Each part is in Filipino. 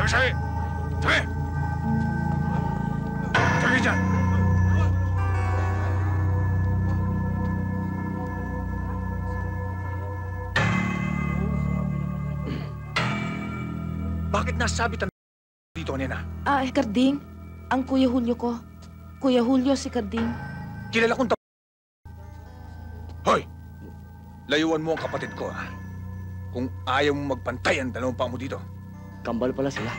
Sabi! Sabi! Sabi dyan! Bakit nasabit ang dito kanina? Karding. Ang Kuya Julio ko. Kuya Julio si Karding. Kilala kong Hoy! Layuan mo ang kapatid ko, ha? Kung ayaw mo magpantay ang dalawang paa mo dito. Kambal pala sila.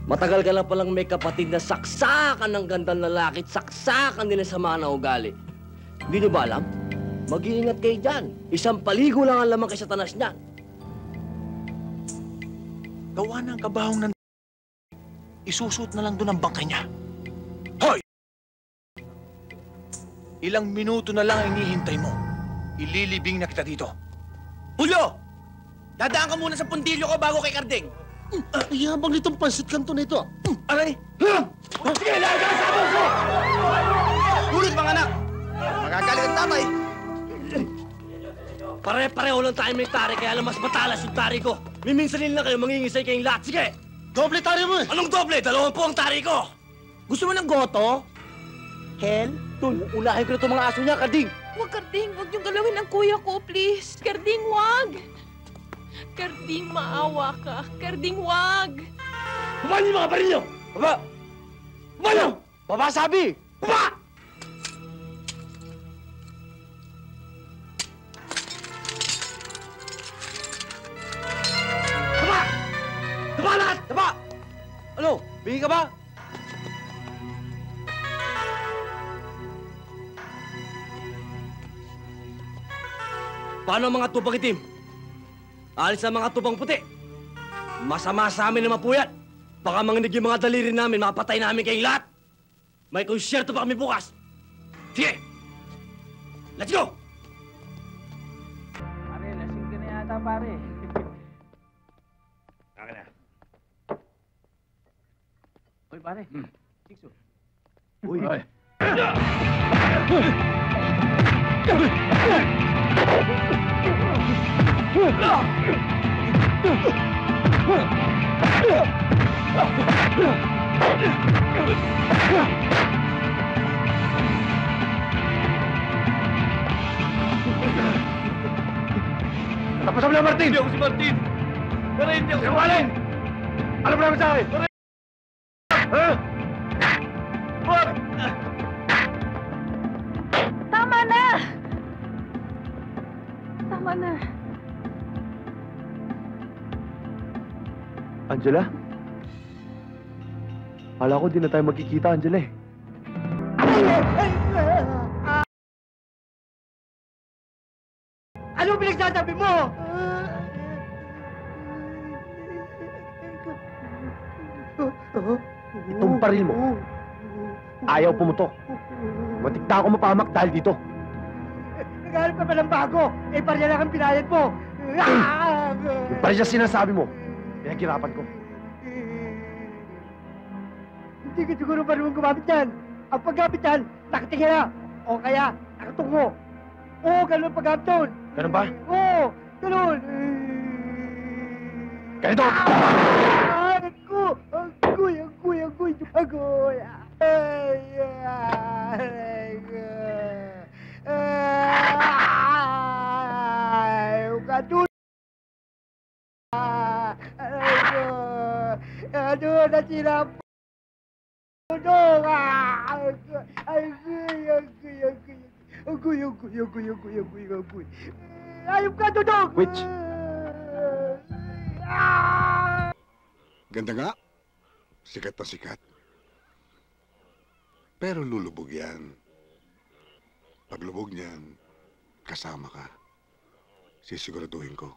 Matagal ka na palang may kapatid na saksakan ng gandang lalaki at saksakan din ng sama na ugali. Hindi niyo ba alam? Mag-iingat kayo dyan. Isang paligo lang ang lamang kay Satanas niyan. Gawa ng kabahong ng isusuot na lang doon ang bangkay niya. Hoy! Ilang minuto na lang ang hinihintay mo. Ililibing na kita dito. Julio! Dadaan ka muna sa puntilyo ko bago kay Karding. Yabang nitong pansit kanto na ito. Aray! Sige, lagang sa puso! Hulot mga anak! Magagalit ang tatay. Pare-pareho lang tayo may tari, kaya lang mas matalas yung tari ko. Miminsanin lang kayo, mangingisay kayong lahat. Sige! Doble tari mo eh. Anong doble? 20 ang tari ko! Gusto mo ng goto? Hell? Tol, unahin ko na itong mga aso niya, Karding. Huwag, Karding. Huwag niyong galawin ang kuya ko, please. Karding, wag! Karding, maawa ka. Karding, wag! Baba niyo mga baril niyo! Baba! Baba niyo! Baba sabi! Baba! Baba! Baba lahat! Baba! Ano? Bigay ka ba? Paano ang mga tupang itim? Alis ang mga tupang puti. Masama sa amin naman po yan. Baka manginig yung mga daliri namin, mapatay namin kayong lahat. May konsyerto pa kami bukas. Sige! Let's go! Pare, lasing ka na yata, pare. Akin na. Uy, pare. Sikso. Uy! Hoy! Tapos mo na, Martin! Hindi ako si Martin! Pare, hindi ako si Sinungaling! Alam mo naman sa akin! Ha? Wag! Tama na! Tama na. Angela? Kala ko di na tayo magkikita, Angela eh. Ano pinagsasabi mo? Itong paril mo, ayaw pumutok. Matigta ako mapahamak dahil dito. Naghanap ka pa ng bago. Eh, parya lang ang pinayad mo. Yung paril siya sinasabi mo, pinaghirapan ko. Hindi ka siguro marunong gumamit yan. Ang paggamit yan, nakatingin na. O kaya, nakatungo. Oo, ganun ang paggamit doon. Ganun ba? Oo, ganun. Ganito! Agoy! Agoy! Agoy! Agoy! Agoy! Ay! Kadun! Ano nasira po? Tulong! Agoy! Agoy! Agoy! Agoy! Agoy! Agoy! Agoy! Agoy! Agoy! Ayop ka, Dudong! Which? Ganda nga. Sikat na sikat. Pero lulubog yan. Pag lubog niyan, kasama ka. Sisiguraduhin ko.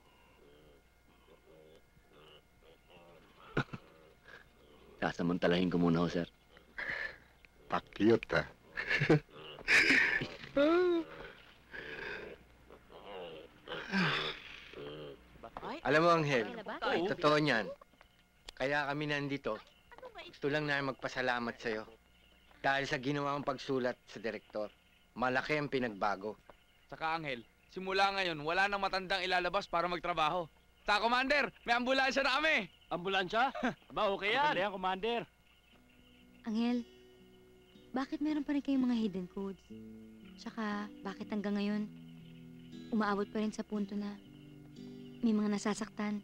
Sasamantalahin ko muna ho, sir. Pakiyot, ha? Alam mo, Angel, totoo niyan. Kaya kami nandito, gusto lang namin magpasalamat sa'yo. Dahil sa ginawa mong pagsulat sa direktor, malaki ang pinagbago. Saka, Angel, simula ngayon, wala nang matandang ilalabas para magtrabaho. Ta, Commander, may ambulansya na kami! Ambulansya? Aba, okay yan. Maganda yan, Commander. Angel, bakit meron pa rin kayong mga hidden codes? Tsaka, bakit hanggang ngayon, umaabot pa rin sa punto na may mga nasasaktan?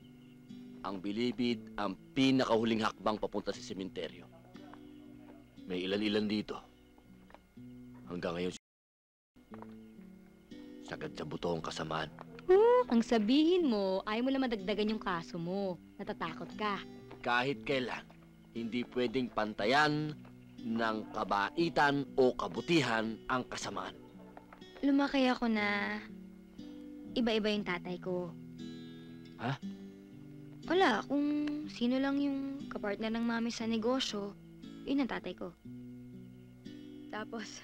Ang bilibid ang pinakahuling hakbang papunta sa sementeryo. May ilan-ilan dito. Hanggang ngayon, sagad sa buto ang kasamaan. Ang sabihin mo, ayaw mo lang madagdagan yung kaso mo. Natatakot ka. Kahit kailan, hindi pwedeng pantayan ng kabaitan o kabutihan ang kasamaan. Lumaki ako na iba-iba yung tatay ko. Ha? Wala, kung sino lang yung kapartner ng mami sa negosyo, yun ang tatay ko. Tapos,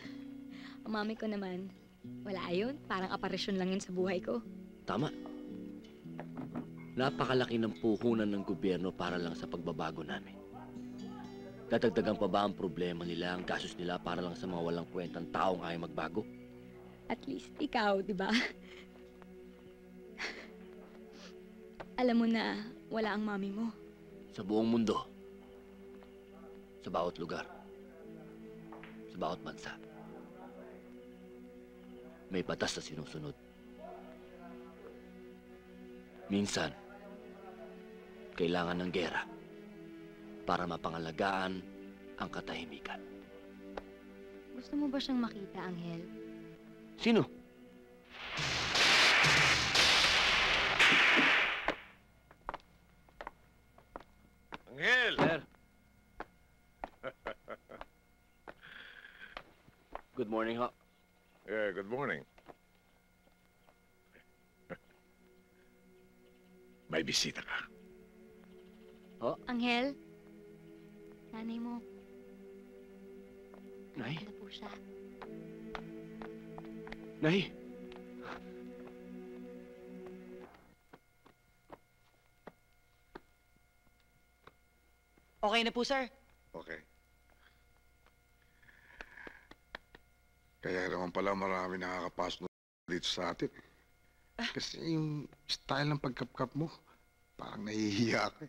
ang mami ko naman, wala yun. Parang aparisyon lang yun sa buhay ko. Tama. Napakalaki ng puhunan ng gobyerno para lang sa pagbabago namin. Dadagdagan pa ba ang problema nila, ang gastos nila para lang sa mga walang kwentang taong ayaw magbago? At least ikaw, di ba? Alam mo na wala ang mami mo. Sa buong mundo, sa bawat lugar, sa bawat bansa, may batas na sinusunod. Minsan, kailangan ng gera para mapangalagaan ang katahimikan. Gusto mo ba siyang makita, Angel? Sino? Angel! Sir. Good morning, ho. Yeah, good morning. May bisita ka. Angel? Nanay mo, Nay? ano po siya? Nay? Okay na po, sir. Okay. Kaya naman pala marami nakakapasok dito sa atin. Kasi yung style ng pagkapkap mo, parang nahihiya ka.